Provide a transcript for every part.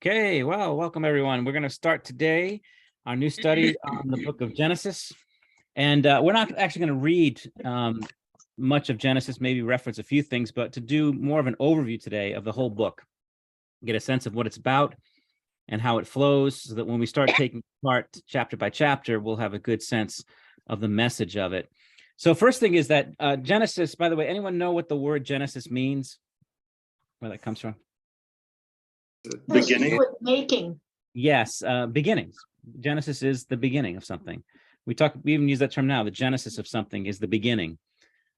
Okay, well, welcome everyone. We're going to start today our new study on the book of Genesis. And we're not actually going to read much of Genesis, maybe reference a few things, but to do more of an overview today of the whole book, get a sense of what it's about and how it flows, so that when we start taking apart chapter by chapter, we'll have a good sense of the message of it. So first thing is that Genesis, by the way, anyone know what the word Genesis means? Where that comes from? Beginning. Making. Yes, beginnings. Genesis is the beginning of something. We even use that term now. The genesis of something is the beginning.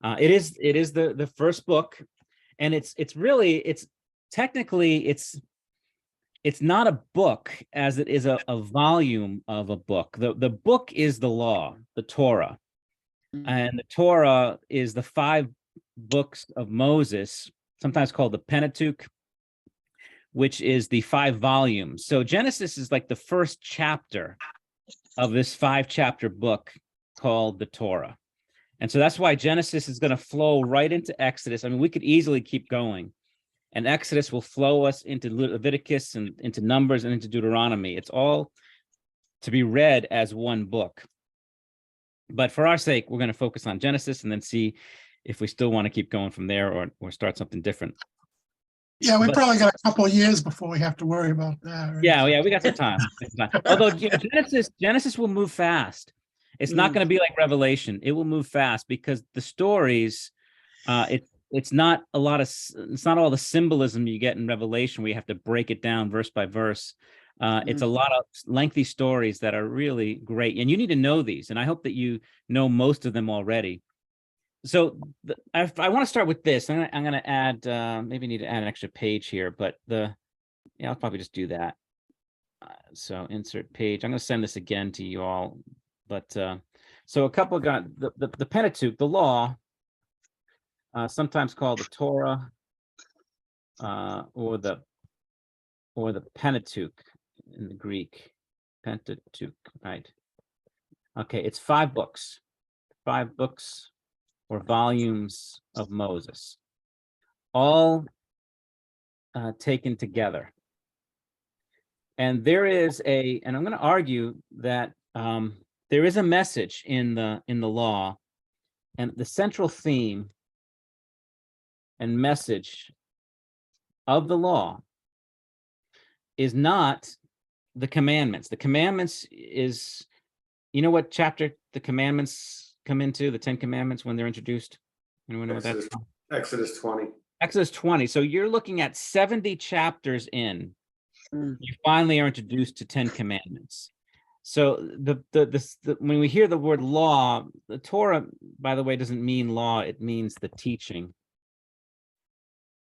It is the first book, and it's technically not a book as it is a volume of a book. The book is the law, the Torah, and the Torah is the 5 books of Moses, sometimes called the Pentateuch, which is the 5 volumes. So Genesis is like the first chapter of this 5-chapter book called the Torah. And so that's why Genesis is going to flow right into Exodus. I mean, we could easily keep going, and Exodus will flow us into Leviticus and into Numbers and into Deuteronomy. It's all to be read as one book. But for our sake, we're going to focus on Genesis and then see if we still want to keep going from there or start something different. Yeah, we probably got a couple of years before we have to worry about that. Right? Yeah, we got some time. Although Genesis will move fast. It's not going to be like Revelation. It will move fast because the stories, it's not all the symbolism you get in Revelation where you have to break it down verse by verse. It's a lot of lengthy stories that are really great, and you need to know these. And I hope that you know most of them already. So I want to start with this. I'm going to add, maybe need to add an extra page here, but I'll probably just do that. So insert page. I'm going to send this again to you all. But so a couple got the Pentateuch, the law, sometimes called the Torah, or the Pentateuch in the Greek. Pentateuch, right? Okay, it's 5 books. 5 books or volumes of Moses, all taken together. And there is and I'm going to argue that there is a message in the law, and the central theme and message of the law is not the commandments. The commandments is, you know what chapter the commandments come into, the 10 commandments, when they're introduced? Anyone know what that's? Exodus 20. Exodus 20. So you're looking at 70 chapters in. You finally are introduced to 10 commandments. So when we hear the word law, the Torah, by the way, doesn't mean law, it means the teaching.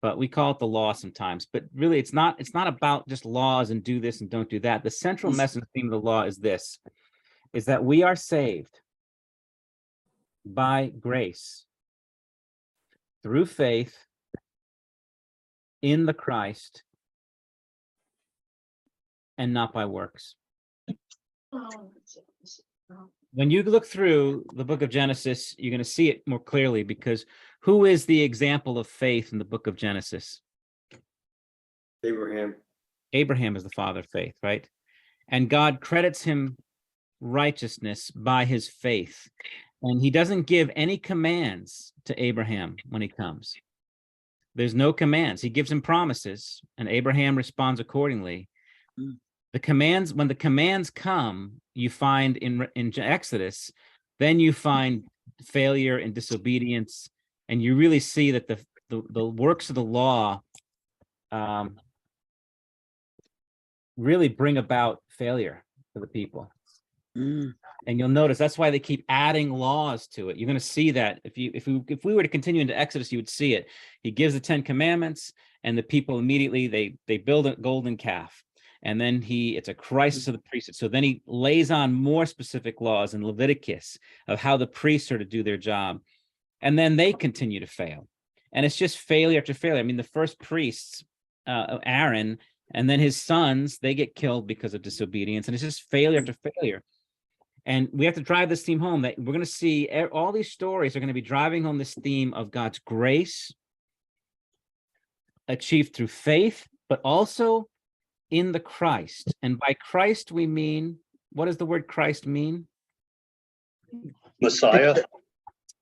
But we call it the law sometimes. But really, it's not about just laws and do this and don't do that. The central message theme of the law is this, is that we are saved by grace through faith in the Christ and not by works. When you look through the book of Genesis, you're going to see it more clearly, because who is the example of faith in the book of Genesis? Abraham. Abraham is the father of faith, right? And God credits him righteousness by his faith. And he doesn't give any commands to Abraham when he comes. There's no commands. He gives him promises, and Abraham responds accordingly. The commands, when the commands come, you find in Exodus, then you find failure and disobedience, and you really see that the works of the law really bring about failure for the people. And you'll notice that's why they keep adding laws to it. You're going to see that if we were to continue into Exodus, you would see it. He gives the 10 commandments, and the people immediately they build a golden calf, and then it's a crisis of the priesthood. So then he lays on more specific laws in Leviticus of how the priests are to do their job, and then they continue to fail, and it's just failure after failure. I mean, the first priests, Aaron, and then his sons, they get killed because of disobedience, and it's just failure after failure. And we have to drive this theme home, that we're going to see all these stories are going to be driving home this theme of God's grace achieved through faith, but also in the Christ. And by Christ, we mean, what does the word Christ mean? Messiah.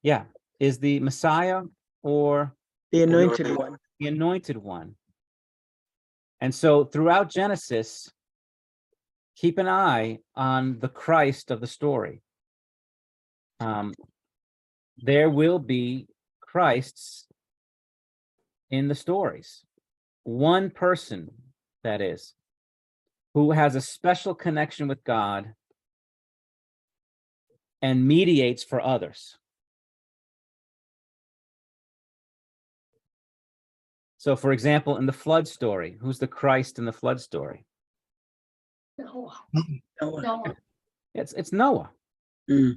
Yeah. Is the Messiah or The anointed one. the anointed one? And so throughout Genesis, keep an eye on the Christ of the story. There will be Christs in the stories. One person, that is, who has a special connection with God and mediates for others. So, for example, in the flood story, who's the Christ in the flood story? Noah. It's Noah. Mm.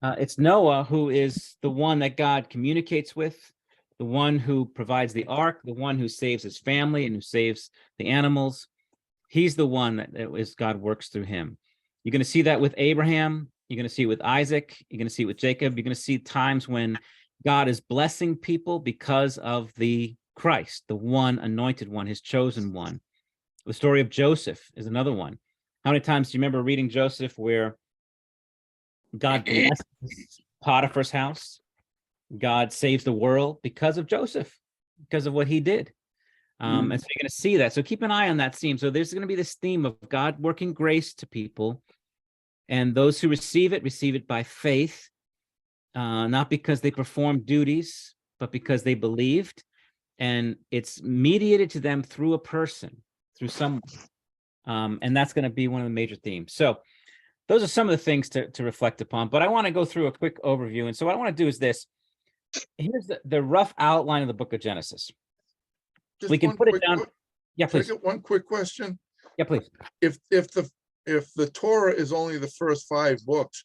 It's Noah who is the one that God communicates with, the one who provides the ark, the one who saves his family and who saves the animals. He's the one that God works through him. You're going to see that with Abraham. You're going to see it with Isaac. You're going to see it with Jacob. You're going to see times when God is blessing people because of the Christ, the one anointed one, his chosen one. The story of Joseph is another one. How many times do you remember reading Joseph where God blesses Potiphar's house? God saves the world because of Joseph, because of what he did. And so you're going to see that. So keep an eye on that theme. So there's going to be this theme of God working grace to people. And those who receive it by faith, not because they performed duties, but because they believed. And it's mediated to them through a person, through someone. And that's going to be one of the major themes. So those are some of the things to reflect upon. But I want to go through a quick overview. And so what I want to do is this. Here's the rough outline of the book of Genesis. Just We can one put it quick down. que- Yeah, can I please. get one quick question? Yeah, please. If the Torah is only the first 5 books,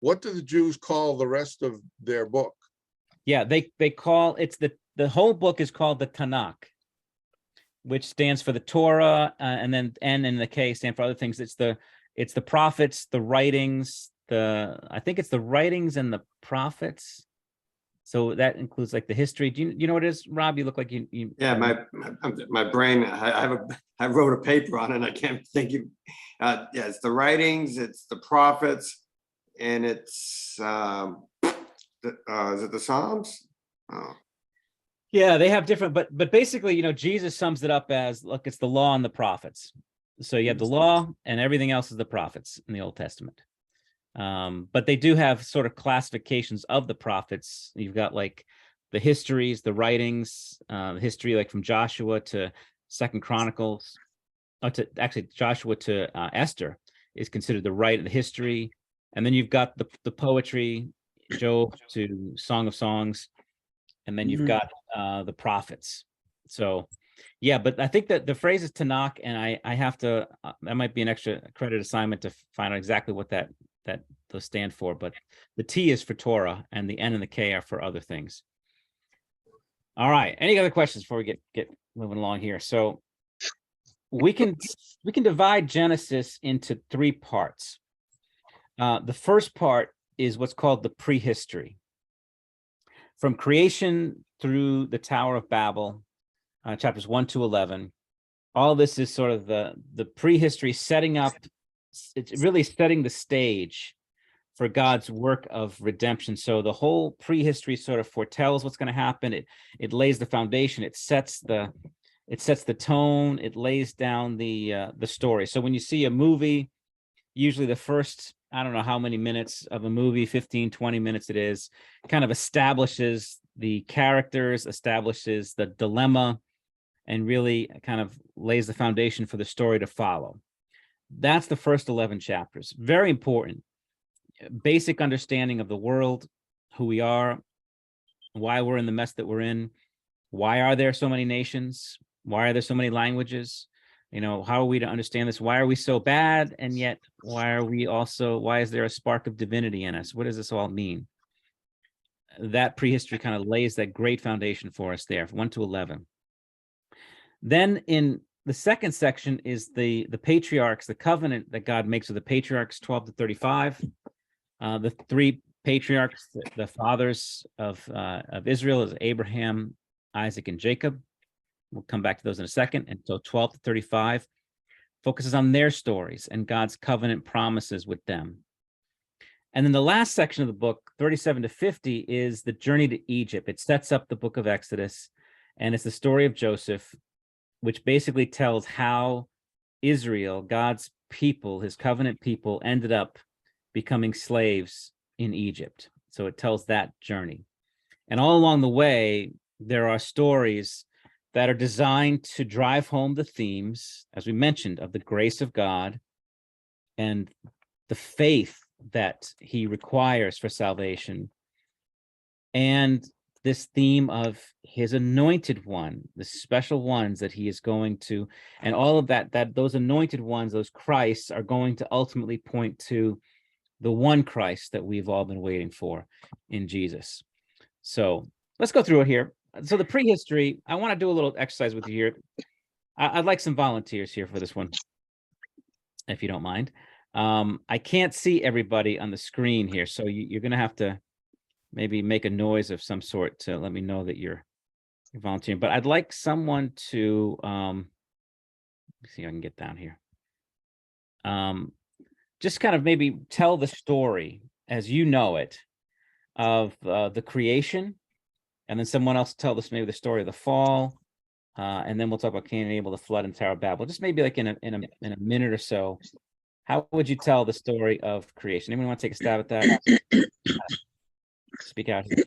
what do the Jews call the rest of their book? Yeah, they call it's the whole book is called the Tanakh, which stands for the Torah, and then N and the K stand for other things. It's the prophets, the writings, I think it's the writings and the prophets. So that includes like the history. Do you know what it is, Rob? You look like you. Yeah, my brain. I wrote a paper on it. And I can't think of. Yeah, it's the writings. It's the prophets, and it's is it the Psalms? Oh. Yeah, they have different, but basically, Jesus sums it up as, look, it's the law and the prophets. So you have the law and everything else is the prophets in the Old Testament. But they do have sort of classifications of the prophets. You've got like the histories, the writings, history like from Joshua to Second Chronicles, to actually Joshua to Esther is considered the history. And then you've got the poetry, Job to Song of Songs. And then you've got the prophets. So, yeah, but I think that the phrase is Tanakh, and I have to, that might be an extra credit assignment to find out exactly what that those stand for. But the T is for Torah, and the N and the K are for other things. All right. Any other questions before we get moving along here? So we can divide Genesis into 3 parts. The first part is what's called the prehistory. From creation through the Tower of Babel, chapters 1 to 11, all this is sort of the prehistory setting up. It's really setting the stage for God's work of redemption. So the whole prehistory sort of foretells what's going to happen. It lays the foundation. It sets the tone. It lays down the story. So when you see a movie, usually the first, I don't know how many minutes of a movie, 15, 20 minutes it is, kind of establishes the characters, establishes the dilemma, and really kind of lays the foundation for the story to follow. That's the first 11 chapters. Very important. Basic understanding of the world, who we are, why we're in the mess that we're in, why are there so many nations, why are there so many languages, how are we to understand this? Why are we so bad? And yet, why is there a spark of divinity in us? What does this all mean? That prehistory kind of lays that great foundation for us there, 1 to 11. Then in the second section is the patriarchs, the covenant that God makes with the patriarchs, 12 to 35. The 3 patriarchs, the fathers of Israel, is Abraham, Isaac, and Jacob. We'll come back to those in a second. And so 12 to 35. focuses on their stories and God's covenant promises with them. And then the last section of the book, 37 to 50, is the journey to Egypt. It sets up the book of Exodus, and it's the story of Joseph, which basically tells how Israel, God's people, his covenant people, ended up becoming slaves in Egypt. So it tells that journey. And all along the way, there are stories that are designed to drive home the themes, as we mentioned, of the grace of God and the faith that he requires for salvation, and this theme of his anointed one, the special ones that he is going to, and all of that those anointed ones, those Christs, are going to ultimately point to the one Christ that we've all been waiting for in Jesus. So let's go through it here. So the prehistory, I want to do a little exercise with you here. I'd like some volunteers here for this one, if you don't mind. I can't see everybody on the screen here, so you're going to have to maybe make a noise of some sort to let me know that you're volunteering. But I'd like someone to, let's see if I can get down here. Just kind of maybe tell the story as you know it of the creation, and then someone else tell us maybe the story of the fall, and then we'll talk about Cain and Abel, the flood, and Tower of Babel. Just maybe like in a minute or so. How would you tell the story of creation? Anyone want to take a stab at that? Speak out here.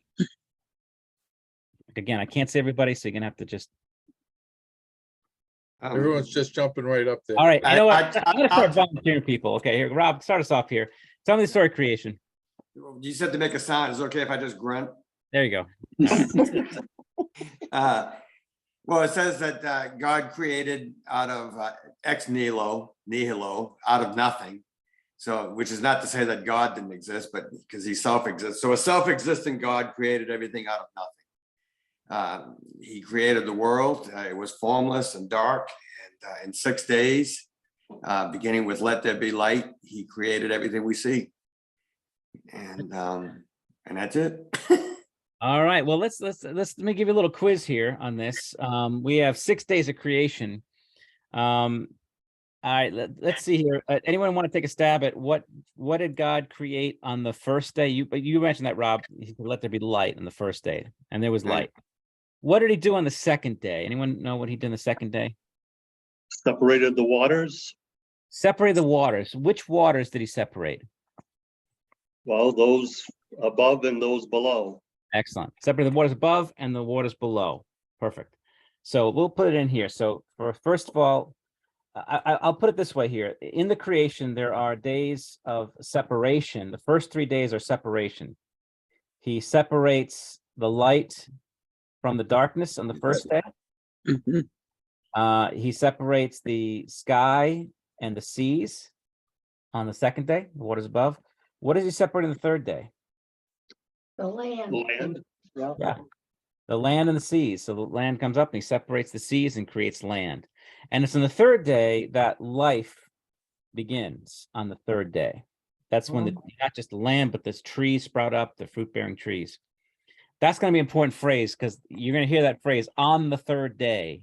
Again, I can't see everybody, so you're gonna have to just. Everyone's just jumping right up there. All right, you know what? I- I'm gonna start volunteering people. Okay, here, Rob, start us off here. Tell me the story of creation. You said to make a sound. Is it okay if I just grunt? There you go. Well, it says that God created out of ex nihilo, out of nothing. So, which is not to say that God didn't exist, but because he self-exists. So a self-existing God created everything out of nothing. He created the world. It was formless and dark. And in 6 days, beginning with let there be light, he created everything we see. And that's it. All right. Well, let me give you a little quiz here on this. We have 6 days of creation. All right. Let's see here. Anyone want to take a stab at what did God create on the first day? You mentioned that, Rob. He said, let there be light on the first day, and there was light. What did he do on the second day? Anyone know what he did on the second day? Separated the waters. Separated the waters. Which waters did he separate? Well, those above and those below. Excellent. Separate the waters above and the waters below. Perfect. So we'll put it in here. So first of all, I'll put it this way here. In the creation, there are days of separation. The first 3 days are separation. He separates the light from the darkness on the first day. Mhm. He separates the sky and the seas on the second day, the waters above. What does he separate on the third day? The land. Land. Yeah. The land and the seas. So the land comes up and he separates the seas and creates land. And it's on the third day that life begins on the third day. That's when not just the land, but there's trees sprout up, the fruit-bearing trees. That's going to be an important phrase because you're going to hear that phrase on the third day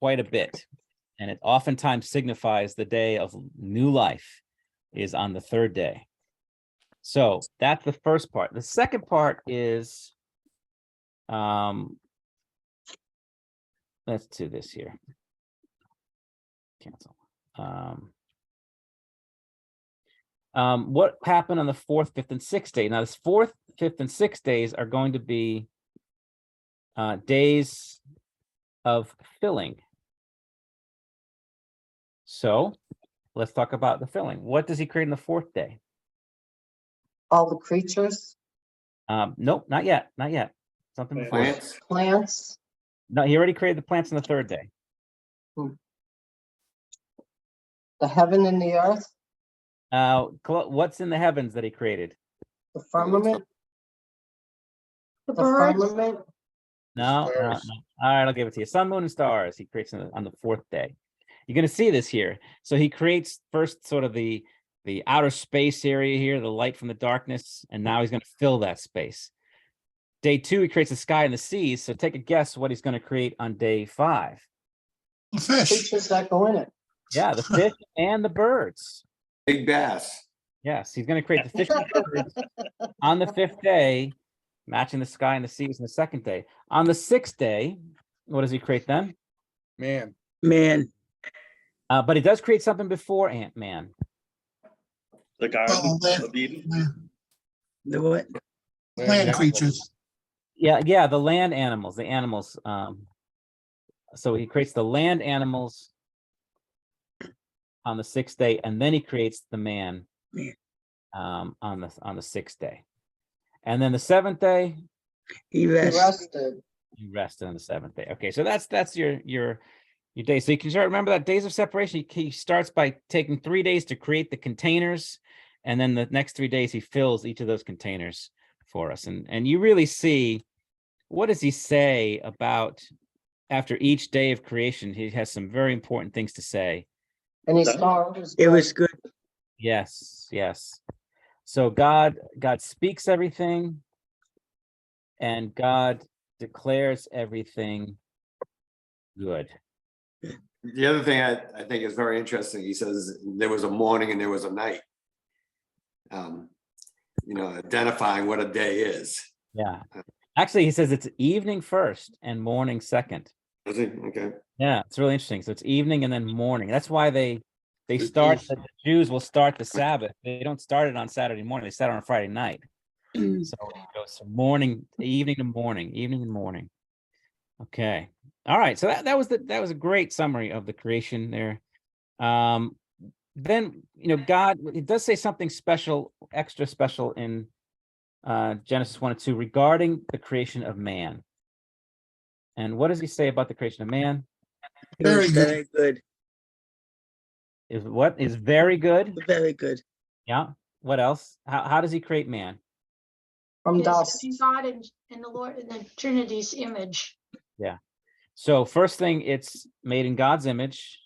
quite a bit. And it oftentimes signifies the day of new life is on the third day. So that's the first part. The second part is, let's do this here. Cancel. What happened on the 4th, 5th, and 6th day? Now, this 4th, 5th, and 6th days are going to be days of filling. So let's talk about the filling. What does he create on the 4th day? All the creatures, Nope, not yet. Not yet. Something before. Plants. plants, No, he already created the plants on the 3rd day. the heaven and the earth, What's in the heavens that he created? the firmament, The the birds. firmament, No, no, Stars. no. All right, I'll give it to you. Sun, moon, and stars. He creates on the 4th day. You're going to see this here. So he creates first sort of the outer space area here, the light from the darkness, and now he's going to fill that space. Day 2, he creates the sky and the seas. So take a guess what he's going to create on day 5. The fish, creatures that go in it. Yeah, the fish and the birds. Big bass. Yes, he's going to create the fish and birds on the 5th day, matching the sky and the seas on the 2nd day. On the 6th day, what does he create then? Man, Man, But he does create something before Ant-Man. The Garden Oh, land- of Eden. the what? Land creatures. Yeah, the land animals, the animals. So he creates the land animals on the 6th day, and then he creates the man Man. on the 6th day. And then the 7th day, He He rests. rested. you rested on the 7th day. Okay, so that's your day. So you can start, remember that days of separation. He starts by taking 3 days to create the containers, and then the next 3 days he fills each of those containers for us. And you really see, what does he say about after each day of creation? He has some very important things to say. And he That- saw it was It was good. good. Yes, yes. So God speaks everything, and God declares everything good. The other thing I think is very interesting, he says there was a morning and there was a night. Identifying what a day is. Yeah. Actually, he says it's evening first and morning second. Is it? Okay. Yeah, it's really interesting. So it's evening and then morning. That's why they The start, Jews- the Jews will start the Sabbath. They don't start it on Saturday morning. They start it on Friday night. So it goes from morning, evening to morning, evening and morning. Okay. All right. So that was a great summary of the creation there. Then God, it does say something special, extra special in Genesis 1 and 2 regarding the creation of man. And what does he say about the creation of man? It was Very good. very good. Is what is very good. Very good. Yeah. What else? How does he create man? From Yes, dust. he's God and the Lord in the Trinity's image. So first thing, it's made in God's image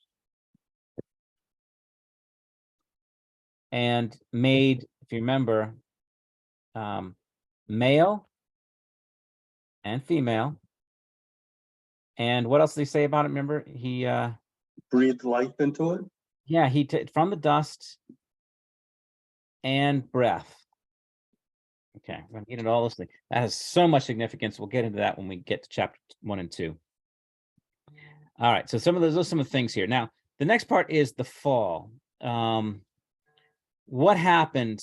and made, if you remember, male and female. And what else did he say about it? Remember, he Breathed life into it. yeah, from the dust and breath. Okay, I'm gonna get into all those things. That has so much significance. We'll get into that when we get to chapter 1 and 2. All right, so those are some of the things here. Now, the next part is the fall. What happened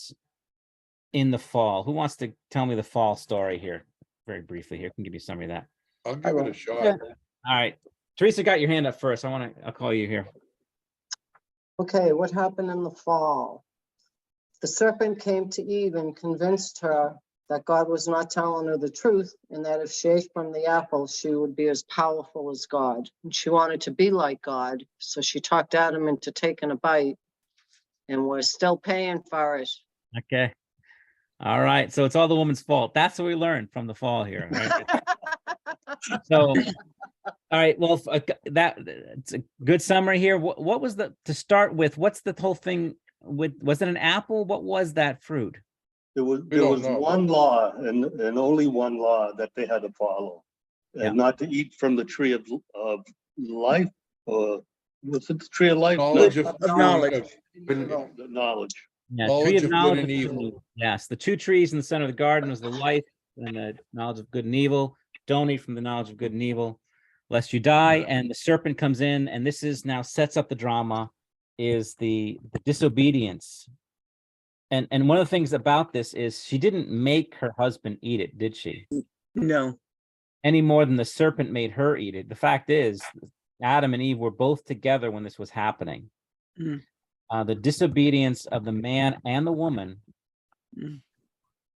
in the fall? Who wants to tell me the fall story here? Very briefly here. I can give you a summary of that. I'll give it a shot. Okay. All right. Teresa got your hand up first. I'll call you here. Okay, what happened in the fall? The serpent came to Eve and convinced her that God was not telling her the truth, and that if she ate from the apple, she would be as powerful as God. And she wanted to be like God, so she talked Adam into taking a bite, and we're still paying for it. Okay. All right. So it's all the woman's fault. That's what we learned from the fall here. Right? So, all right. Well, it's a good summary here. What was to start with? What's the whole thing with? Was it an apple? What was that fruit? There was don't know. one law and only one law that they had to follow. Yeah. And not to eat from the tree of life, or was it the tree of life? No, Knowledge Of knowledge. the knowledge. Yeah, Knowledge tree of good knowledge and of evil. Yes, the 2 trees in the center of the garden was the life and the knowledge of good and evil. Don't eat from the knowledge of good and evil, lest you die. And the serpent comes in, and this is now sets up the drama, is the disobedience. And one of the things about this is she didn't make her husband eat it, did she? No. Any more than the serpent made her eat it. The fact is, Adam and Eve were both together when this was happening. Mm. The disobedience of the man and the woman Mm.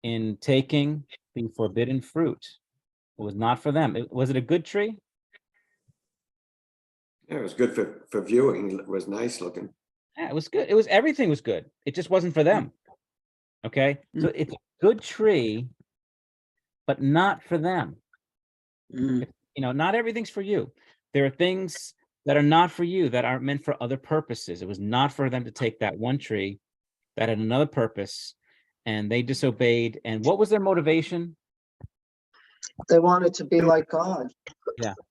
in taking the forbidden fruit. It was not for them. Was it a good tree? Yeah, it was good for viewing. It was nice looking. Yeah, it was good. Everything was good. It just wasn't for them. Okay. So it's a good tree, but not for them. Mm. Not everything's for you. There are things that are not for you that are meant for other purposes. It was not for them to take that one tree that had another purpose, and they disobeyed. And what was their motivation? They wanted to be like God.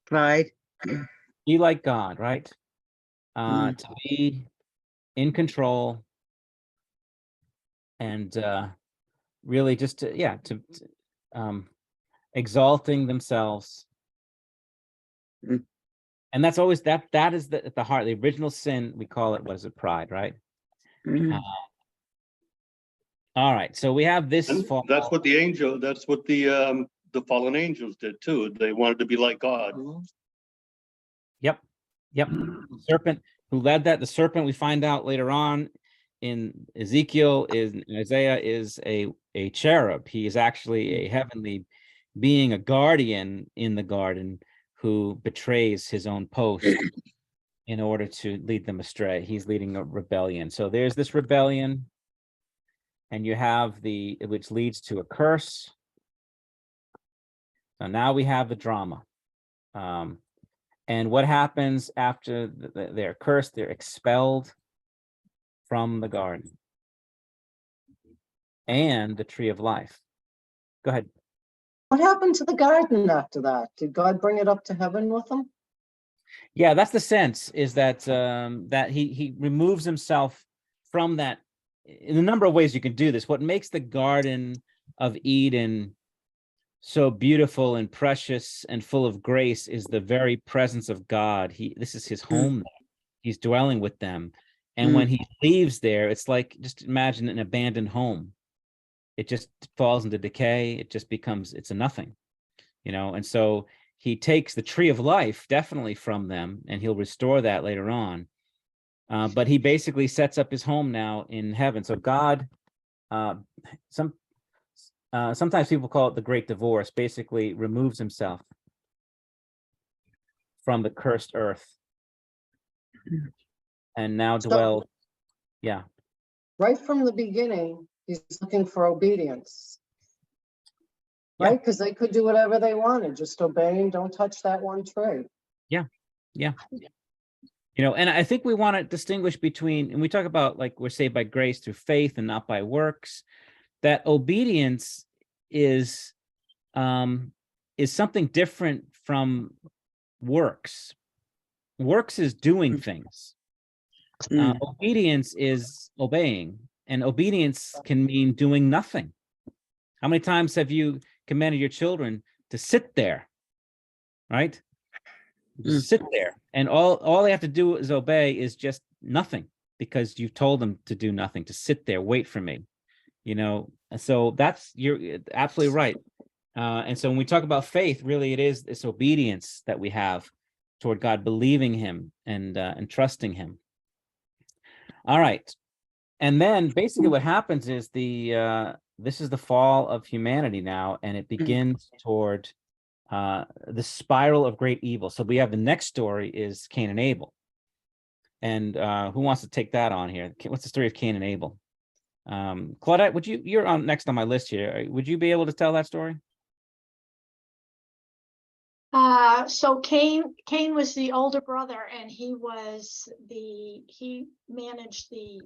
Pride. Be like God, right? to be in control and really just exalting themselves. Mm. And that's always that is at the heart. The original sin, we call it, what is it? Pride, right? Mm. All right. So we have this And fall. that's what the fallen angels did too. They wanted to be like God. Yep. The serpent who led that, the serpent we find out later on in Ezekiel in Isaiah is a cherub. He is actually a heavenly being, a guardian in the garden who betrays his own post in order to lead them astray. He's leading a rebellion. So there's this rebellion, and you have which leads to a curse. So now we have the drama. And what happens after they're cursed? They're expelled from the garden and the tree of life. Go ahead. What happened to the garden after that? Did God bring it up to heaven with them? Yeah, that's the sense, is that that he removes himself from that in a number of ways. You can do this. What makes the Garden of Eden so beautiful and precious and full of grace is the very presence of God. This is his home. He's dwelling with them. And when he leaves there, it's like, just imagine an abandoned home. It just falls into decay. It just becomes, it's a nothing, and so he takes the tree of life definitely from them, and he'll restore that later on. But he basically sets up his home now in heaven. So God, sometimes people call it the great divorce, basically removes himself from the cursed earth and now dwells. Yeah. Right from the beginning, he's looking for obedience. Yeah. Right? Because they could do whatever they wanted, just obeying, don't touch that one tree. Yeah. And I think we want to distinguish between, and we talk about, like, we're saved by grace through faith and not by works, that obedience is something different from works. Works is doing things. Obedience is obeying, and obedience can mean doing nothing. How many times have you commanded your children to sit there, right? Just sit there, and all they have to do is obey, is just nothing, because you've told them to do nothing, to sit there, wait for me, so you're absolutely right. And so when we talk about faith, really it is this obedience that we have toward God, believing him and trusting him. All right. And then basically what happens is this is the fall of humanity now, and it begins toward the spiral of great evil. So we have the next story is Cain and Abel. And who wants to take that on here? What's the story of Cain and Abel? Claudette, you're on next on my list here. Would you be able to tell that story? So Cain was the older brother, and he managed the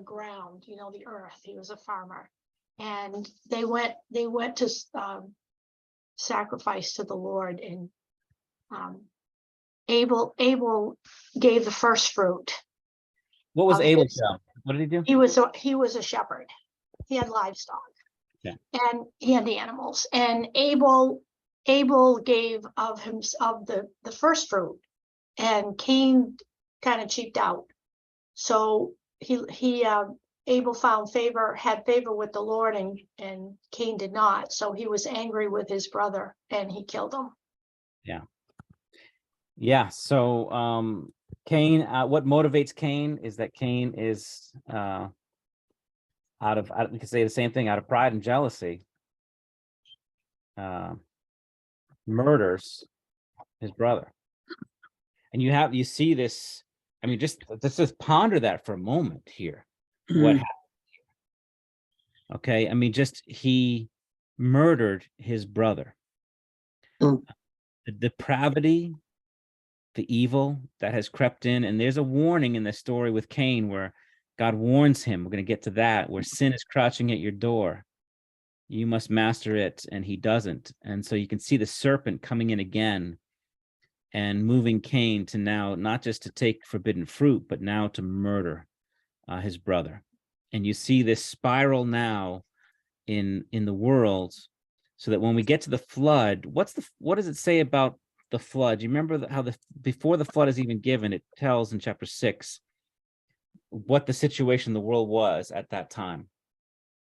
ground, the earth. He was a farmer, and they went to sacrifice to the Lord, and Abel gave the first fruit. What was of Abel's his- job? What did he do? He was a shepherd. He had livestock. Yeah. And he had the animals. And Abel gave of the first fruit, and Cain kind of cheaped out. So Abel had favor with the Lord, and Cain did not. So he was angry with his brother, and he killed him. Yeah. So Cain, what motivates Cain is that Cain is we could say the same thing, out of pride and jealousy, murders his brother. And you see this, I mean, just ponder that for a moment here. What happened here? Okay, I mean, he murdered his brother. The depravity, the evil that has crept in, and there's a warning in the story with Cain where God warns him, we're going to get to that, where sin is crouching at your door. You must master it, and he doesn't. And so you can see the serpent coming in again and moving Cain to now not just to take forbidden fruit, but now to murder his brother. And you see this spiral now in the world, so that when we get to the flood, what does it say about the flood? You remember how before the flood is even given, it tells in chapter 6 what the situation the world was at that time.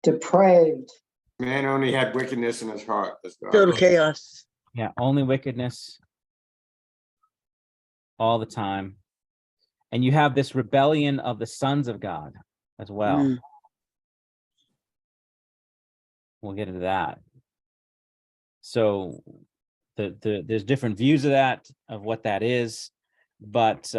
Depraved. Man only had wickedness in his heart. That's God. Total chaos. Yeah, only wickedness all the time. And you have this rebellion of the sons of God as well. Mm. We'll get into that. So there's different views of that, of what that is, but there's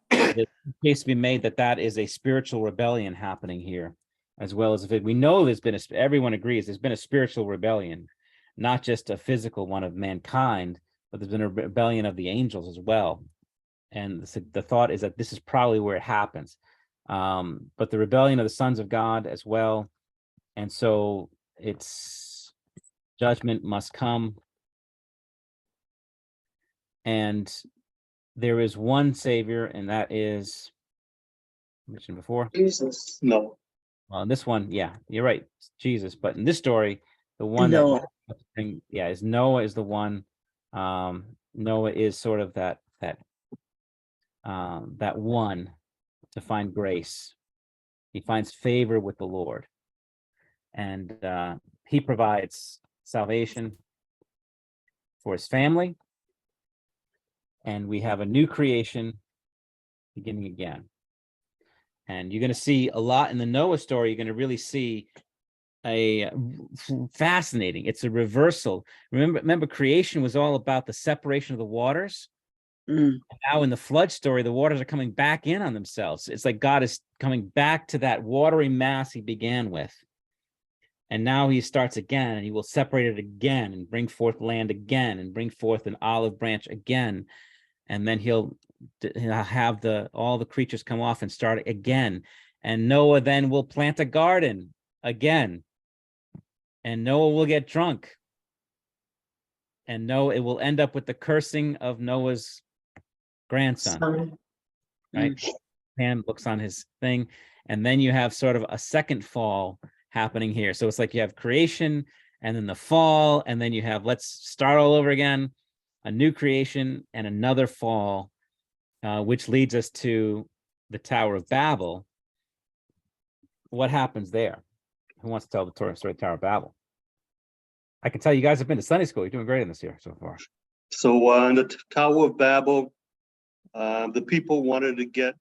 a case to be made that is a spiritual rebellion happening here, as well as we know there's been everyone agrees there's been a spiritual rebellion, not just a physical one of mankind, but there's been a rebellion of the angels as well. And the thought is that this is probably where it happens. But the rebellion of the sons of God as well. And so it's judgment must come. And there is one Savior, and that is mentioned before. Jesus. No, Well, in this one, yeah, you're right, it's Jesus. But in this story, the one Noah. is Noah is the one. Noah is sort of that one to find grace. He finds favor with the Lord, and he provides salvation for his family, and we have a new creation beginning again. And you're going to see a lot in the Noah story. You're going to really see a fascinating. It's a reversal. Remember, creation was all about the separation of the waters. Mm. Now in the flood story, the waters are coming back in on themselves. It's like God is coming back to that watery mass he began with. And now he starts again, and he will separate it again and bring forth land again and bring forth an olive branch again. And then he'll have all the creatures come off and start again. And Noah then will plant a garden again. And Noah will get drunk. And Noah, it will end up with the cursing of Noah's grandson. Son. Right? Ham looks on his thing. And then you have sort of a second fall happening here. So it's like you have creation and then the fall, and then you have let's start all over again, a new creation and another fall, which leads us to the Tower of Babel. What happens there? Who wants to tell the story of Tower of Babel? I can tell you guys have been to Sunday school. You're doing great in this year so far. so in the Tower of Babel, the people wanted to get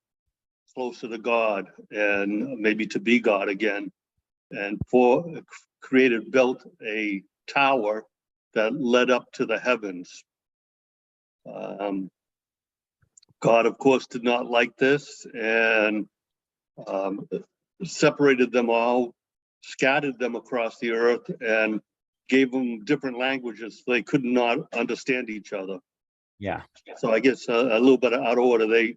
closer to God and maybe to be God again, and built a tower that led up to the heavens. God, of course, did not like this, and separated them all, scattered them across the earth, and gave them different languages so they could not understand each other. Yeah. So I guess a little bit out of order. They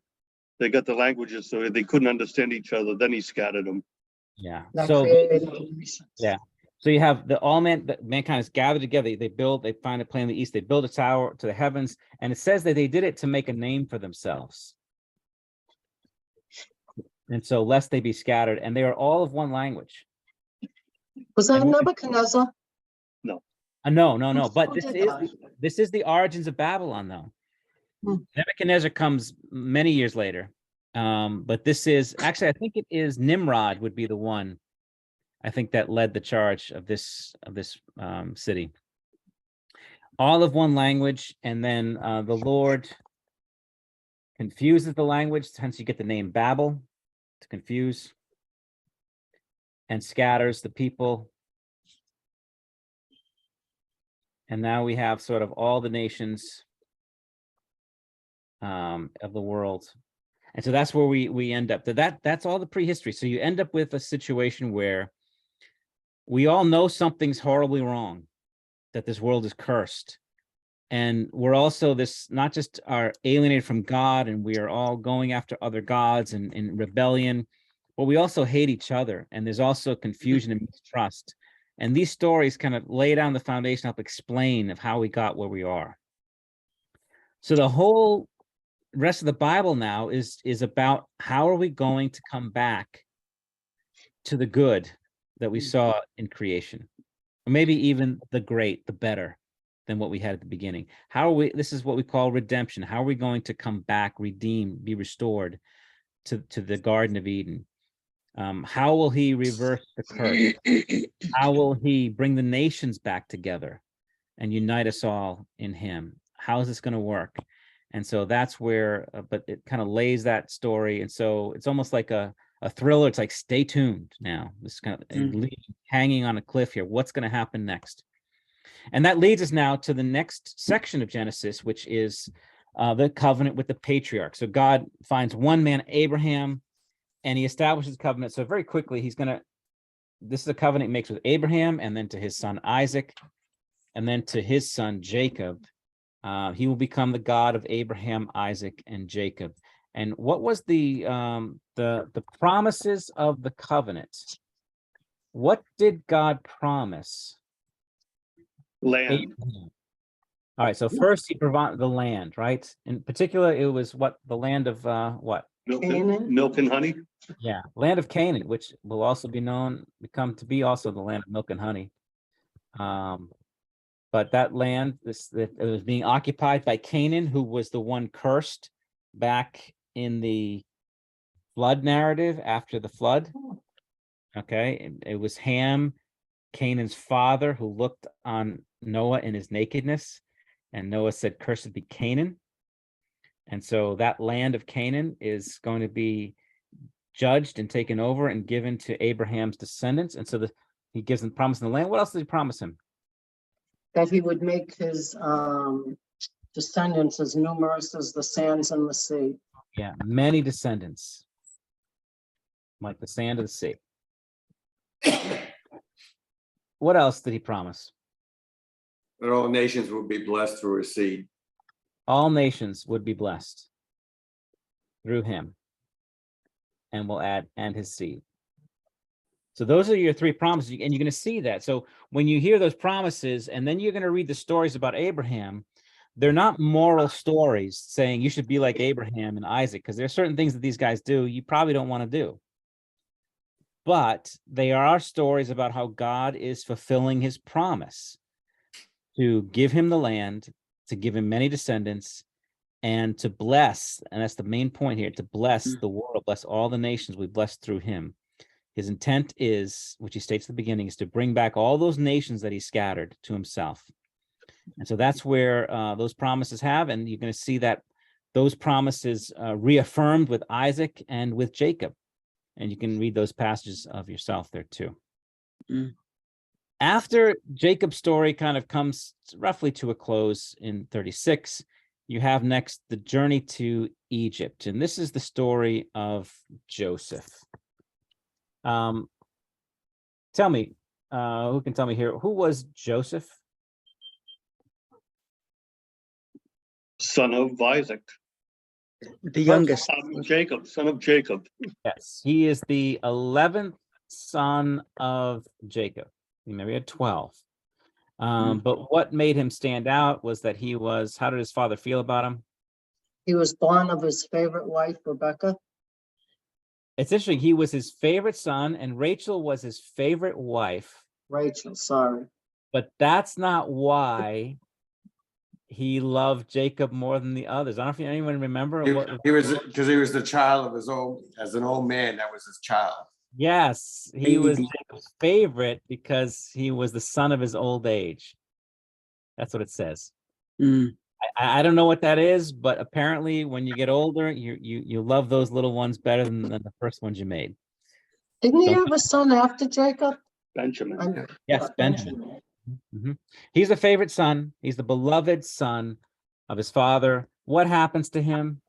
got the languages so they couldn't understand each other. Then he scattered them. Yeah. That So created nations. yeah. So you have mankind is gathered together. They find a plan in the east. They build a tower to the heavens, and it says that they did it to make a name for themselves. And so lest they be scattered, and they are all of one language. Was that And- Nebuchadnezzar? No. But Who did that? this is the origins of Babylon, though. Hmm. Nebuchadnezzar comes many years later. But this is actually, I think it is Nimrod would be the one, I think, that led the charge of this city. All of one language, and then the Lord confuses the language, hence you get the name Babel, to confuse, and scatters the people. And now we have sort of all the nations of the world. And so that's where we end up. That's all the prehistory. So you end up with a situation where we all know something's horribly wrong, that this world is cursed. And we're also not just are alienated from God, and we are all going after other gods and in rebellion, but we also hate each other. And there's also confusion and mistrust. And these stories kind of lay down the foundation, help explain of how we got where we are. So the whole rest of the Bible now is about how are we going to come back to the good that we saw in creation, or maybe even the great, the better than what we had at the beginning. How are we? This is what we call redemption. How are we going to come back, redeem, be restored to the Garden of Eden? How will he reverse the curse? How will he bring the nations back together and unite us all in him? How is this going to work? And so that's where, but it kind of lays that story. And so it's almost like a thriller. It's like, stay tuned now. This kind of hanging on a cliff here. What's going to happen next? And that leads us now to the next section of Genesis, which is the covenant with the patriarch. So God finds one man, Abraham, and he establishes covenant. So very quickly, this is a covenant he makes with Abraham, and then to his son Isaac, and then to his son Jacob. He will become the God of Abraham, Isaac, and Jacob. And what was the promises of the covenant? What did God promise Land, Abraham? All right, so first he provided the land, right? In particular, it was what? The land of what? Canaan? milk and honey. Yeah, land of Canaan, which will also become to be also the land of milk and honey. But that land, it was being occupied by Canaan, who was the one cursed back in the flood narrative after the flood. Okay, it was Ham, Canaan's father, who looked on Noah in his nakedness, and Noah said, "Cursed be Canaan." And so that land of Canaan is going to be judged and taken over and given to Abraham's descendants. And so he gives them promise in the land. What else did he promise him? That he would make his descendants as numerous as the sands in the sea. Yeah, many descendants, like the sand of the sea. What else did he promise? That all nations will be blessed through his seed. All nations would be blessed through him, and will add, and his seed. So those are your three promises, and you're going to see that. So when you hear those promises, and then you're going to read the stories about Abraham, they're not moral stories saying you should be like Abraham and Isaac, because there are certain things that these guys do you probably don't want to do. But they are stories about how God is fulfilling his promise to give him the land, to give him many descendants, and to bless, and that's the main point here, to bless the world, bless all the nations we blessed through him. His intent is, which he states at the beginning, is to bring back all those nations that he scattered to himself. And so that's where those promises have, and you're going to see that those promises reaffirmed with Isaac and with Jacob. And you can read those passages of yourself there too. After Jacob's story kind of comes roughly to a close in 36, you have next the journey to Egypt. And this is the story of Joseph. Tell me, who can tell me here, who was Joseph? Son of Isaac. The youngest. Son of Jacob. Yes, he is the 11th son of Jacob. Maybe he had 12. But what made him stand out was that he was, how did his father feel about him? He was born of his favorite wife, Rebecca. It's interesting, he was his favorite son, and Rachel was his favorite wife. Rachel, sorry. But that's not why he loved Jacob more than the others. I don't know if anyone remember. He was, because he was the child of his own, as an old man, that was his child. Yes, he was Baby. Jacob's favorite because he was the son of his old age. That's what it says. I don't know what that is, but apparently when you get older, you love those little ones better than the first ones you made. Didn't he Don't- have a son after Jacob? Benjamin. Yes, Benjamin. He's a favorite son. He's the beloved son of his father. What happens to him?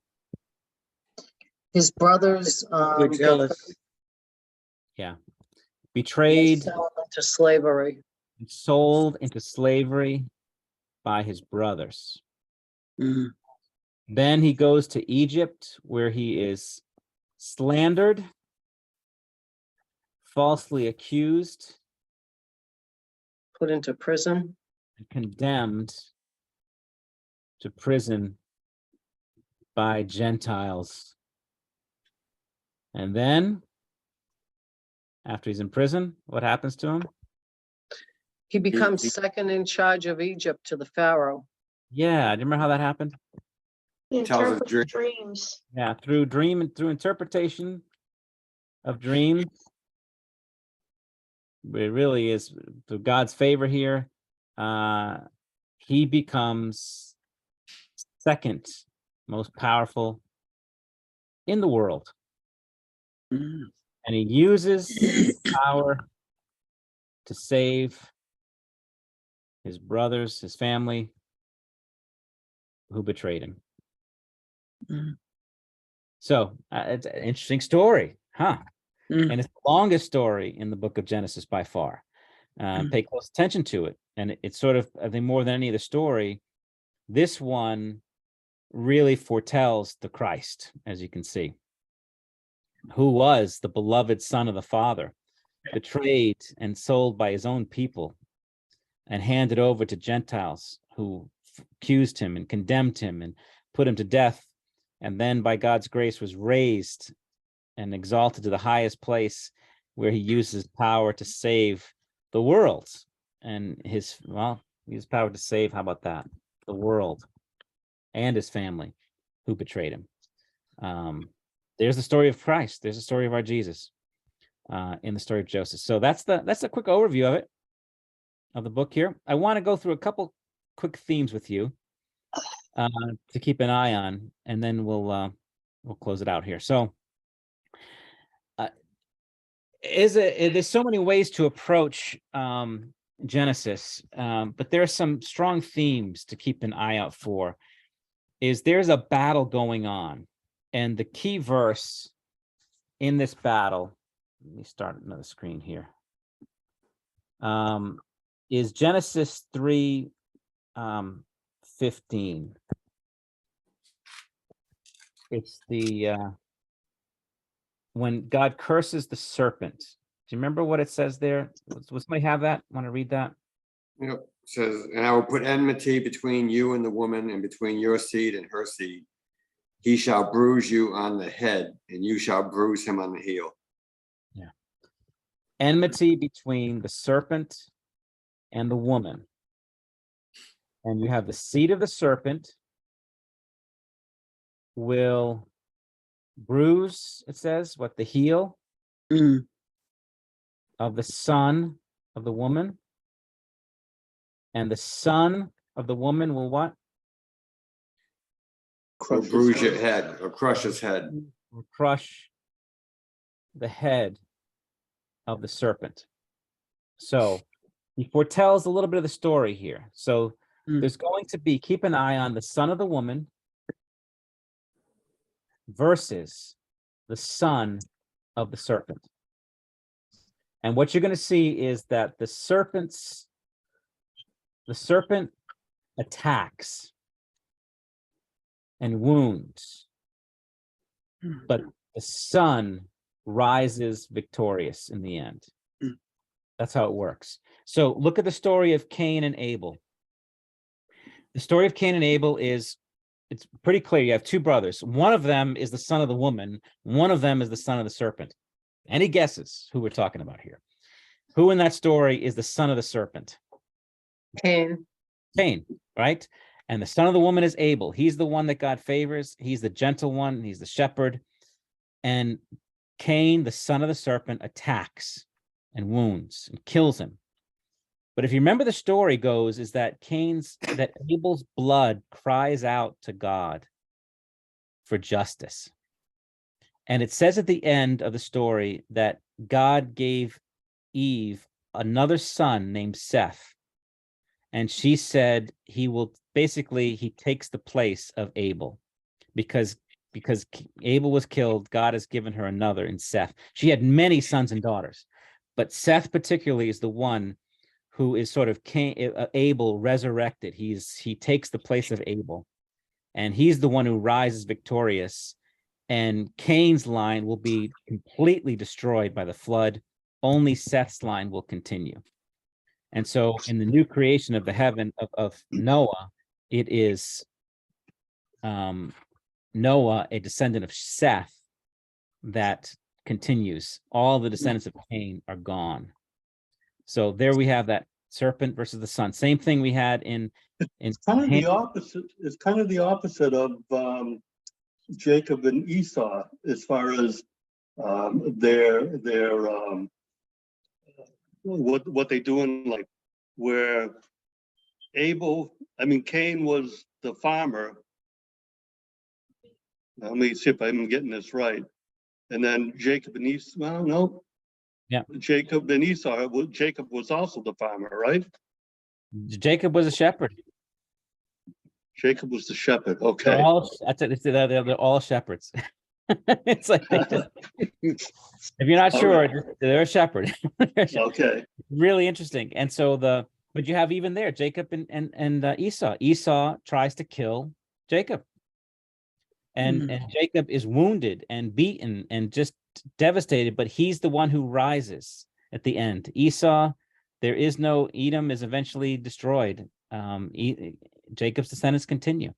His brothers We're jealous. Betrayed, sell him into slavery. and sold into slavery by his brothers. Then he goes to Egypt, where he is slandered, falsely accused, Put into prison. and condemned to prison by Gentiles. And then, after he's in prison, what happens to him? He becomes second in charge of Egypt to the Pharaoh. Yeah, do you remember how that happened? He Tells us interprets dreams. Yeah, through interpretation of dreams. It really is through God's favor here. He becomes second most powerful in the world. Mm. And he uses his power to save his brothers, his family, who betrayed him. Mm. So it's an interesting story, huh? Mm. And it's the longest story in the book of Genesis by far. Pay close attention to it. And it's sort of, I think, more than any other story, this one really foretells the Christ, as you can see, who was the beloved Son of the Father, betrayed and sold by his own people and handed over to Gentiles who accused him and condemned him and put him to death, and then by God's grace was raised and exalted to the highest place where he uses power to save the world. And his power to save, how about that? The world and his family who betrayed him. There's the story of Christ. There's the story of our Jesus in the story of Joseph. So that's a quick overview of it, of the book here. I want to go through a couple quick themes with you to keep an eye on, and then we'll close it out here. So there's so many ways to approach Genesis, but there are some strong themes to keep an eye out for. There's a battle going on, and the key verse in this battle, let me start another screen here, is Genesis 3:15. It's when God curses the serpent. Do you remember what it says there? Does somebody have that? Want to read that? Yep, says, and I will put enmity between you and the woman, and between your seed and her seed. He shall bruise you on the head, and you shall bruise him on the heel. Yeah. Enmity between the serpent and the woman. And you have the seed of the serpent will bruise, it says, what, the heel Mm. of the son of the woman. And the son of the woman will what? Or bruise your head, or crush his head. Will crush the head of the serpent. So he foretells a little bit of the story here. So there's going to be, keep an eye on the son of the woman versus the son of the serpent. And what you're going to see is that the serpent attacks and wounds, but the son rises victorious in the end. That's how it works. So look at the story of Cain and Abel. The story of Cain and Abel it's pretty clear. You have two brothers. One of them is the son of the woman. One of them is the son of the serpent. Any guesses who we're talking about here? Who in that story is the son of the serpent? Cain. Cain, right? And the son of the woman is Abel. He's the one that God favors. He's the gentle one. He's the shepherd. And Cain, the son of the serpent, attacks and wounds and kills him. But if you remember, the story goes is that Abel's blood cries out to God for justice. And it says at the end of the story that God gave Eve another son named Seth. And she said he takes the place of Abel because Abel was killed. God has given her another in Seth. She had many sons and daughters, but Seth particularly is the one who is sort of Abel resurrected. He takes the place of Abel, and he's the one who rises victorious. And Cain's line will be completely destroyed by the flood. Only Seth's line will continue. And so in the new creation of the heaven of Noah, it is Noah, a descendant of Seth, that continues. All the descendants of Cain are gone. So there we have that serpent versus the son. Same thing we had in It's kind of the Ham. opposite. It's kind of the opposite of Jacob and Esau as far as their what they do in life. Where Cain was the farmer. Let me see if I'm getting this right. And then Jacob and Esau. Well, no. Yeah. Jacob and Esau. Jacob was also the farmer, right? Jacob was a shepherd. Jacob was the shepherd. They're Okay. all, that's it. They're all shepherds. It's like if you're not All sure, right. they're a shepherd. Okay. Really interesting. And so but you have even there Jacob and Esau. Esau tries to kill Jacob, and Jacob is wounded and beaten and just devastated. But he's the one who rises at the end. Esau, Edom is eventually destroyed. Jacob's descendants continue.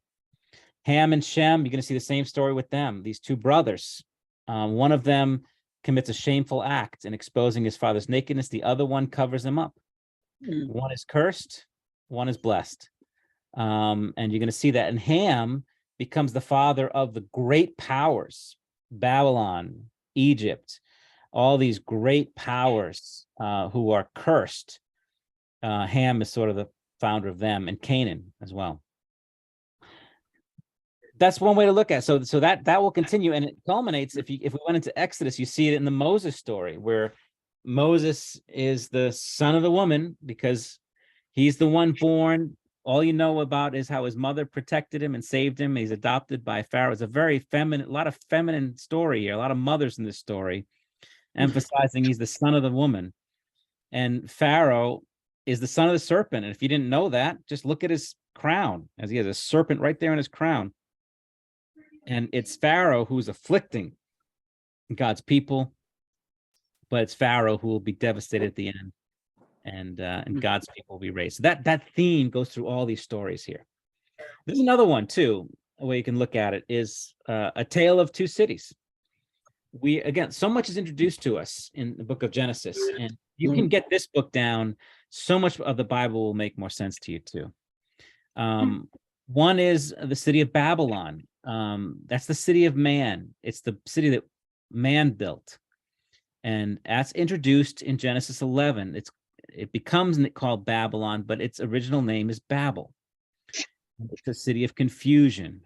Ham and Shem, you're going to see the same story with them. These two brothers, one of them commits a shameful act in exposing his father's nakedness. The other one covers him up. One is cursed, one is blessed. And you're going to see that. And Ham becomes the father of the great powers, Babylon, Egypt, all these great powers who are cursed. Ham is sort of the founder of them, and Canaan as well. That's one way to look at it. So that will continue, and it culminates if we went into Exodus, you see it in the Moses story, where Moses is the son of the woman because he's the one born. All you know about is how his mother protected him and saved him. He's adopted by Pharaoh. It's a very feminine, a lot of feminine story here, a lot of mothers in this story, emphasizing he's the son of the woman. And Pharaoh is the son of the serpent. And if you didn't know that, just look at his crown, as he has a serpent right there in his crown. And it's Pharaoh who's afflicting God's people, but it's Pharaoh who will be devastated at the end, and God's people will be raised. So that theme goes through all these stories here. There's another one too, a way you can look at it is A Tale of Two Cities. Again, so much is introduced to us in the book of Genesis, and you can get this book down, so much of the Bible will make more sense to you too. One is the city of Babylon. That's the city of man. It's the city that man built. And that's introduced in Genesis 11. It becomes called Babylon, but its original name is Babel. It's a city of confusion.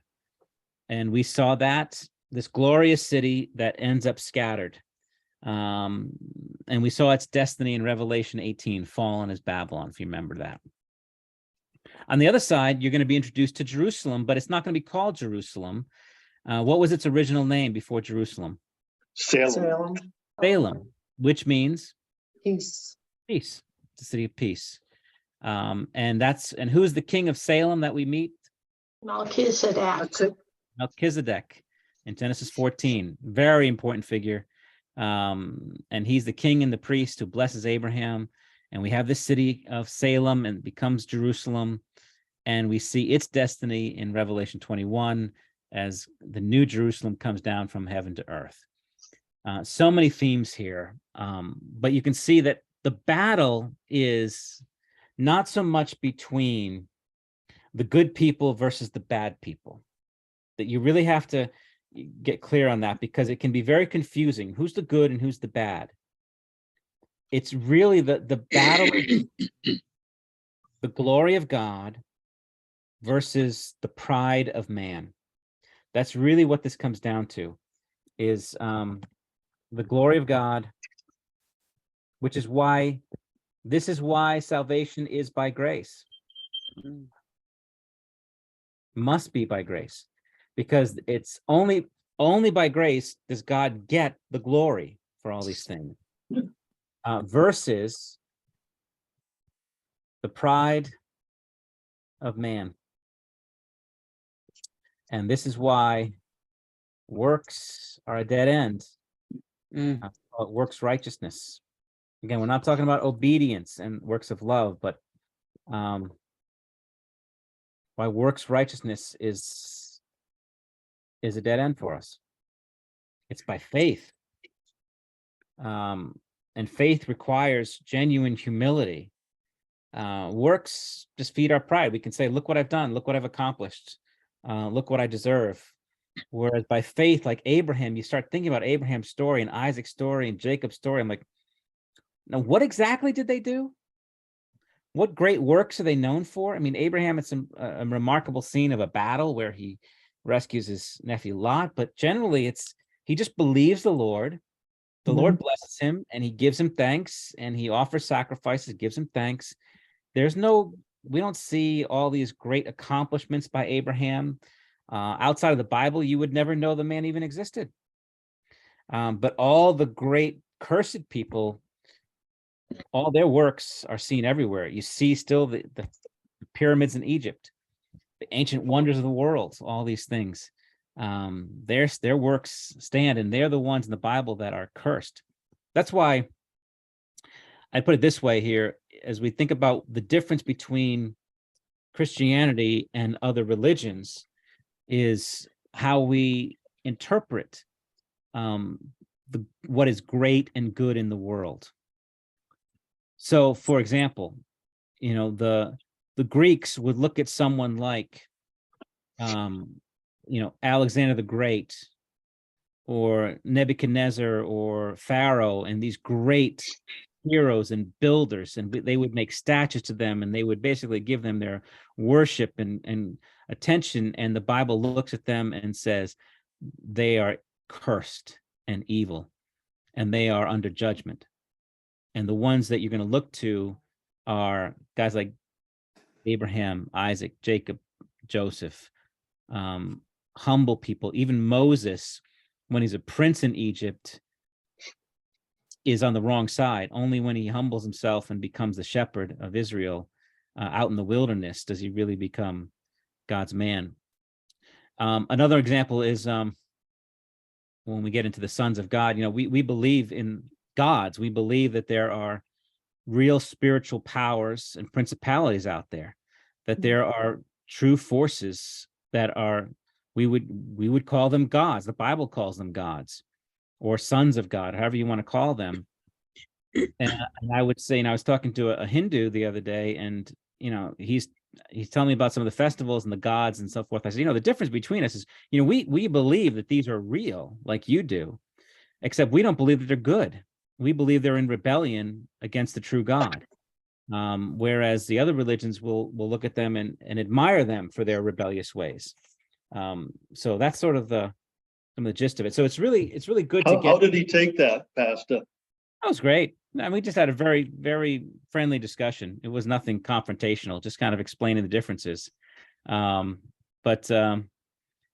And we saw this glorious city that ends up scattered. And we saw its destiny in Revelation 18, fallen as Babylon, if you remember that. On the other side, you're going to be introduced to Jerusalem, but it's not going to be called Jerusalem. What was its original name before Jerusalem? Salem. Salem, which means Peace. peace, the city of peace. And who's the king of Salem that we meet? Melchizedek. That's it. Melchizedek in Genesis 14, very important figure. And he's the king and the priest who blesses Abraham. And we have this city of Salem, and it becomes Jerusalem. And we see its destiny in Revelation 21 as the new Jerusalem comes down from heaven to earth. So many themes here, but you can see that the battle is not so much between the good people versus the bad people, that you really have to get clear on that, because it can be very confusing. Who's the good and who's the bad? It's really the battle, the glory of God versus the pride of man. That's really what this comes down to, is the glory of God, which is why salvation is by grace. Must be by grace, because it's only by grace does God get the glory for all these things, versus the pride of man. And this is why works are a dead end. Works righteousness. Again, we're not talking about obedience and works of love, but why works righteousness is is a dead end for us. It's by faith. And faith requires genuine humility. Works just feed our pride. We can say, look what I've done, look what I've accomplished, look what I deserve. Whereas by faith, like Abraham, you start thinking about Abraham's story and Isaac's story and Jacob's story. I'm like, now what exactly did they do? What great works are they known for? I mean, Abraham, it's a remarkable scene of a battle where he rescues his nephew Lot, but generally he just believes the Lord. The Lord blesses him and he gives him thanks, and he offers sacrifices, gives him thanks. We don't see all these great accomplishments by Abraham. Outside of the Bible, you would never know the man even existed. But all the great cursed people, all their works are seen everywhere. You see still the pyramids in Egypt, the ancient wonders of the world, all these things. Their works stand, and they're the ones in the Bible that are cursed. That's why I put it this way here, as we think about the difference between Christianity and other religions, is how we interpret what is great and good in the world. So, for example, the Greeks would look at someone like Alexander the Great or Nebuchadnezzar or Pharaoh, and these great heroes and builders, and they would make statues to them, and they would basically give them their worship and attention. And the Bible looks at them and says they are cursed and evil, and they are under judgment. And the ones that you're going to look to are guys like Abraham, Isaac, Jacob, Joseph, humble people. Even Moses, when he's a prince in Egypt, is on the wrong side. Only when he humbles himself and becomes the shepherd of Israel out in the wilderness does he really become God's man. Another example is when we get into the sons of God. We believe in gods. We believe that there are real spiritual powers and principalities out there, that there are true forces that are, we would call them gods. The Bible calls them gods, or sons of God, however you want to call them. And I would say, I was talking to a Hindu the other day, and he's telling me about some of the festivals and the gods and so forth. I said, the difference between us is, we believe that these are real, like you do, except we don't believe that they're good. We believe they're in rebellion against the true God. Whereas the other religions will look at them and admire them for their rebellious ways. So that's sort of some of the gist of it. So it's really good to get. How did he take that, Pastor? That was great. We just had a very, very friendly discussion. It was nothing confrontational, just kind of explaining the differences. But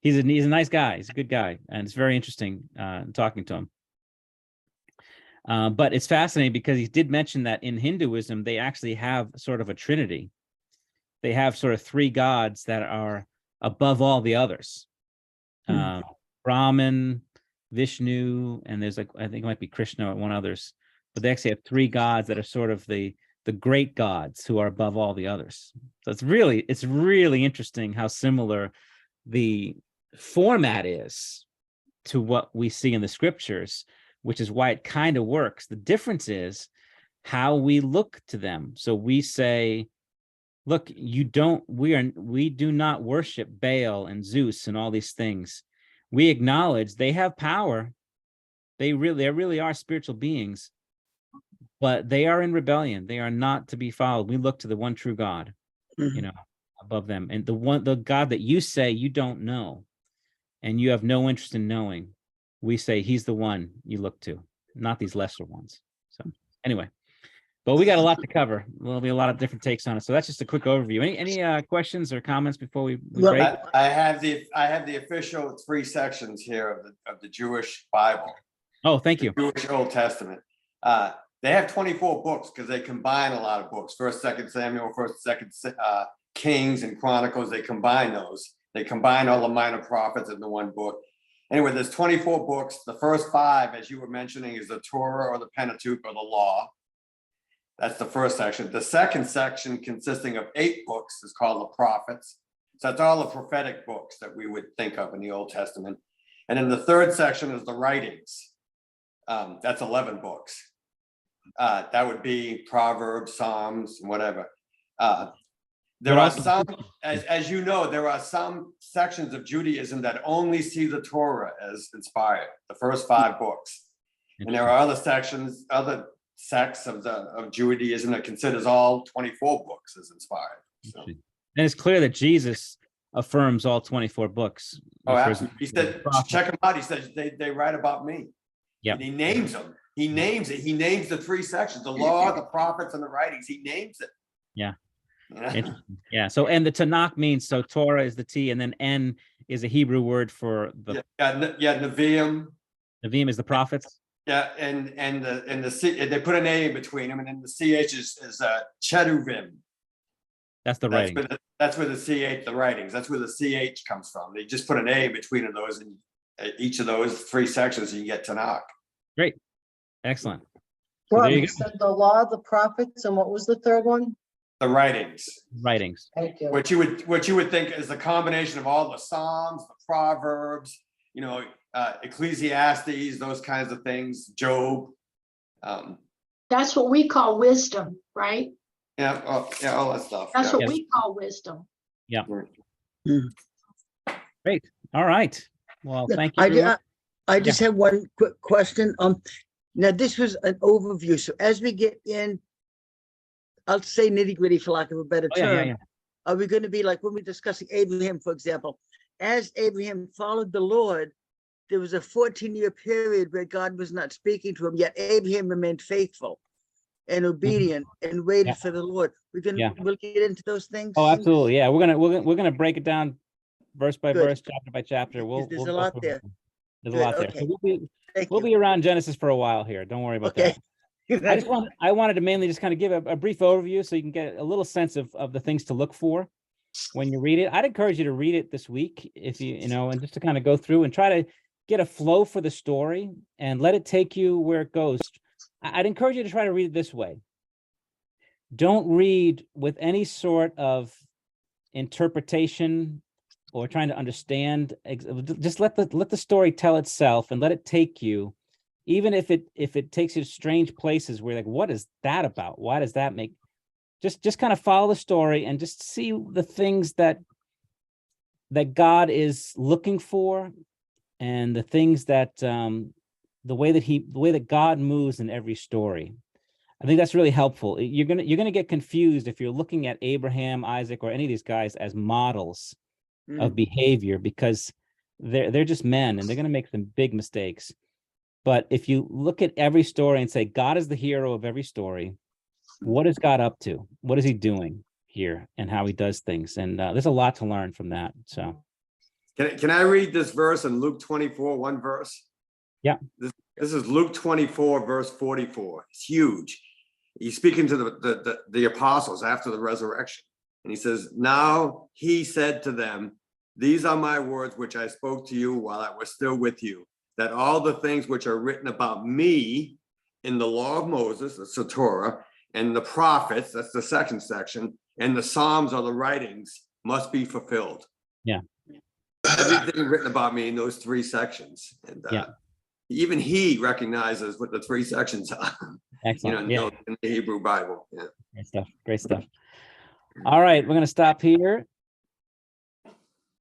he's a nice guy. He's a good guy, and it's very interesting talking to him. But it's fascinating because he did mention that in Hinduism, they actually have sort of a trinity. They have sort of three gods that are above all the others. Brahman, Vishnu, and there's I think it might be Krishna or one others. But they actually have three gods that are sort of the great gods who are above all the others. So it's really interesting how similar the format is to what we see in the scriptures, which is why it kind of works. The difference is how we look to them. So we say, look, we do not worship Baal and Zeus and all these things. We acknowledge they have power. They really are spiritual beings, but they are in rebellion. They are not to be followed. We look to the one true God, above them. And the God that you say you don't know and you have no interest in knowing, we say he's the one you look to, not these lesser ones. So anyway, but we got a lot to cover. There'll be a lot of different takes on it. So that's just a quick overview. Any questions or comments before we break? I have the official 3 sections here of the Jewish Bible. Oh, thank you. Jewish Old Testament. They have 24 books because they combine a lot of books. 1st, 2nd Samuel, 1st, 2nd Kings and Chronicles. They combine those. They combine all the minor prophets into one book. Anyway, there's 24 books. The first 5, as you were mentioning, is the Torah or the Pentateuch or the Law. That's the first section. The second section, consisting of 8 books, is called the Prophets. So that's all the prophetic books that we would think of in the Old Testament. And then the third section is the writings. That's 11 books. That would be Proverbs, Psalms, whatever. There But are also- some, as you know, there are some sections of Judaism that only see the Torah as inspired, the first 5 books. And there are other sections, other sects of Judaism that considers all 24 books as inspired. So, And it's clear that Jesus affirms all 24 books. oh, refers absolutely. He to the said, prophets. check them out. He says they write about me. Yep. And he names them. He names it. He names the 3 sections: the law, the prophets, and the writings. He names it. Yeah. You know? Interesting. Yeah. So, and the Tanakh means, so Torah is the T, and then N is a Hebrew word for the Nevi'im. Nevi'im is the prophets. Yeah, and the C, they put an A in between them, and then the CH is Cheruvim. That's the writing. That's where the CH, the writings, that's where the CH comes from. They just put an A in between of those, and each of those 3 sections, you get Tanakh. Great. Excellent. So there Well, you you go. said the law, the prophets, and what was the third one? The writings, Writings. Thank you. what you would think is the combination of all the Psalms, the Proverbs, you know, Ecclesiastes, those kinds of things, Job. That's what we call wisdom, right? Yeah, all that stuff. That's yeah. what we call wisdom. Great. All right. Well, Yeah, thank you. I, ju- everyone. I just have one quick question. Now this was an overview. So as we get in, I'll say nitty gritty for lack of a better Oh, yeah, term. yeah. Are we going to be like when we're discussing Abraham, for example, as Abraham followed the Lord, there was a 14-year period where God was not speaking to him, yet Abraham remained faithful and obedient and waited Yeah. for the Lord. Yeah. We'll get into those things. Oh, absolutely. Yeah. We're gonna break it down verse by Good. verse, chapter by chapter. There's We'll a go lot through there. it. There's Good, a lot there. okay. So Thank we'll you. be around Genesis for a while here. Don't worry about Okay. that. I wanted to mainly just kind of give a brief overview so you can get a little sense of the things to look for when you read it. I'd encourage you to read it this week if you know, and just to kind of go through and try to get a flow for the story and let it take you where it goes. I'd encourage you to try to read it this way. Don't read with any sort of interpretation or trying to understand. Just let the story tell itself and let it take you, even if it takes you to strange places where you're like, what is that about? Why does that make? Just kind of follow the story and just see the things that God is looking for, and the things that the way that God moves in every story. I think that's really helpful. You're gonna get confused if you're looking at Abraham, Isaac, or any of these guys as models of behavior, because they're just men and they're gonna make some big mistakes. But if you look at every story and say God is the hero of every story, what is God up to? What is he doing here and how he does things? And there's a lot to learn from that. So Can I read this verse in Luke 24, one verse? Yeah. This is Luke 24, verse 44. It's huge. He's speaking to the apostles after the resurrection. And he says, now he said to them, these are my words which I spoke to you while I was still with you, that all the things which are written about me in the law of Moses, that's the Torah, and the prophets, that's the second section, and the Psalms or the writings must be fulfilled. Yeah. Everything written about me in those 3 sections. And Yeah. even he recognizes what the 3 sections are, excellent. in the Hebrew Bible. Yeah. Great stuff. Great stuff. All right, we're going to stop here